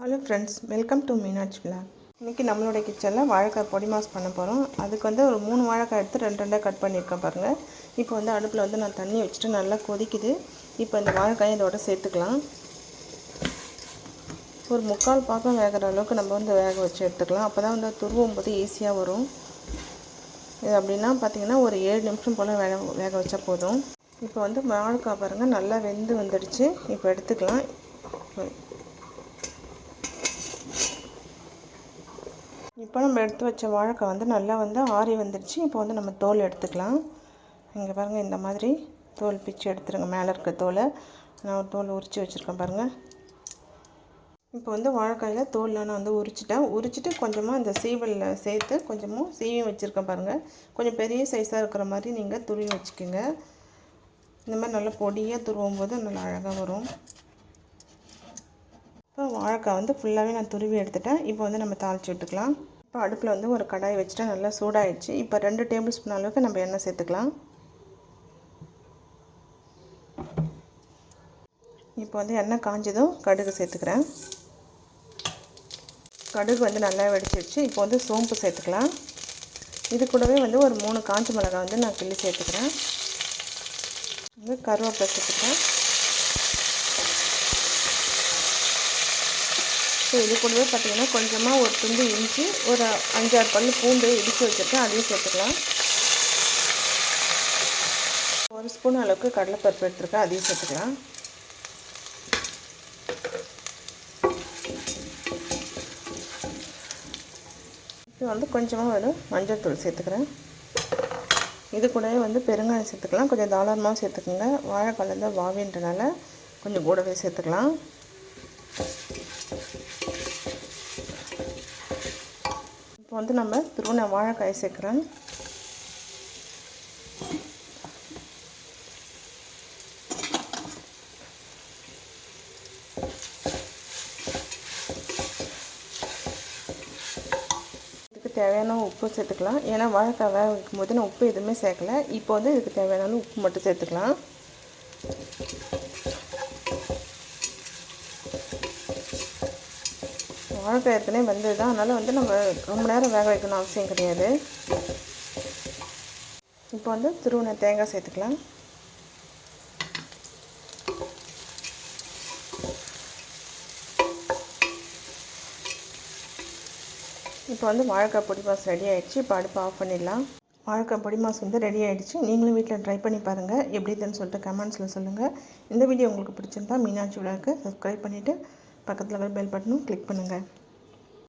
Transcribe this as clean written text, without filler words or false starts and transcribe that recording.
Hello friends, welcome to Meenakshi vlog. இன்றைக்கி நம்மளுடைய கிச்சனில் வாழைக்காய் பொடி மாஸ் பண்ண போகிறோம். அதுக்கு ஒரு 3 வாழைக்காய் எடுத்து ரெண்டாக கட் பண்ணியிருக்கேன் பாருங்கள். இப்போ அடுப்பில் நான் தண்ணி வச்சுட்டு நல்லா கொதிக்குது. இப்போ இந்த வாழைக்காயை இதோட சேர்த்துக்கலாம். ஒரு 3/4 பாகம் வேகிற அளவுக்கு நம்ம வேக வச்சு எடுத்துக்கலாம். அப்போ தான் துருவும் போது ஈஸியாக வரும். இது அப்படின்னா பார்த்திங்கன்னா ஒரு 7 நிமிஷம் போல் வேக வச்சா போதும். இப்போ வாழைக்காய் பாருங்கள் நல்லா வெந்து வந்துடுச்சு. இப்போ எடுத்துக்கலாம். இப்போ நம்ம எடுத்து வச்ச வாழைக்காய் நல்லா ஆறி வந்துடுச்சு. இப்போ நம்ம தோல் எடுத்துக்கலாம். இங்கே பாருங்கள், இந்த மாதிரி தோல் பிச்சு எடுத்துருங்க. மேலே இருக்க தோலை நான் தோல் உரித்து வச்சுருக்கேன் பாருங்கள். இப்போ வாழைக்காயில் தோலில் நான் உரிச்சிட்டு கொஞ்சமாக இந்த சீவலில் சேர்த்து கொஞ்சமும் சீவி வச்சுருக்கேன் பாருங்கள். கொஞ்சம் பெரிய சைஸாக இருக்கிற மாதிரி நீங்கள் துருவி வச்சுக்கோங்க. இந்த மாதிரி நல்லா பொடியாக துருவும் போது நல்லா அழகாக வரும். இப்போ வாழைக்காய் ஃபுல்லாகவே நான் துருவி எடுத்துட்டேன். இப்போ நம்ம தாளித்து விட்டுக்கலாம். இப்போ அடுப்பில் ஒரு கடாய் வச்சுட்டு நல்லா சூடாகிடுச்சு. இப்போ 2 டேபிள் ஸ்பூன் அளவுக்கு நம்ம எண்ணெய் சேர்த்துக்கலாம். இப்போ எண்ணெய் காஞ்சதும் கடுகு சேர்த்துக்கிறேன். கடுகு நல்லா வெடிச்சிடுச்சு. இப்போ சோம்பு சேர்த்துக்கலாம். இது கூடவே ஒரு 3 காஞ்ச மிளகாய் நான் கிள்ளி சேர்த்துக்கிறேன். கருவேப்பிலை சேர்த்துக்கிறேன். ஸோ இது கூடவே பார்த்திங்கன்னா கொஞ்சமாக ஒரு துண்டு இஞ்சி, ஒரு 5-6 பல் பூண்டு இடித்து வச்சுருக்கேன், அதையும் சேர்த்துக்கலாம். 1 ஸ்பூன் அளவுக்கு கடலைப்பருப்பு எடுத்துருக்கேன், அதையும் சேர்த்துக்கலாம். இப்போ கொஞ்சமாக மஞ்சள் தூள் சேர்த்துக்கிறேன். இது கூடவே பெருங்காயம் சேர்த்துக்கலாம். கொஞ்சம் தாராளமாக சேர்த்துக்கோங்க. வாழைக்காய் வாவின்றனால கொஞ்சம் கூடவே சேர்த்துக்கலாம். இப்போ நம்ம துருவின வாழைக்காய் சேர்க்குறேன். இதுக்கு தேவையான உப்பு சேர்த்துக்கலாம். ஏன்னா வாழைக்காய் வேக வைக்கும்போது நான் உப்பு எதுவுமே சேர்க்கலை. இப்போ இதுக்கு தேவையான உப்பு மட்டும் சேர்த்துக்கலாம். வாழைக்காய் ஏற்கனவே வந்தது தான், அதனால் நம்ம ரொம்ப நேரம் வேக வைக்கணும் அவசியம் கிடையாது. இப்போ துருவின தேங்காய் சேர்த்துக்கலாம். இப்போ வாழைக்காய் பொடி மாஸ் ரெடி ஆகிடுச்சு. இப்போ அடுப்பு ஆஃப் பண்ணிடலாம். வாழைக்காய் பொடி மாஸ் ரெடி ஆகிடுச்சு. நீங்களும் வீட்டில் ட்ரை பண்ணி பாருங்கள். எப்படி இருக்குன்னு சொல்லிட்டு கமெண்ட்ஸில் சொல்லுங்கள். இந்த வீடியோ உங்களுக்கு பிடிச்சிருந்தா மீனாட்சி விலாக்கு சப்ஸ்கிரைப் பண்ணிவிட்டு பக்கத்தில் பெல் பட்டனும் கிளிக் பண்ணுங்கள்.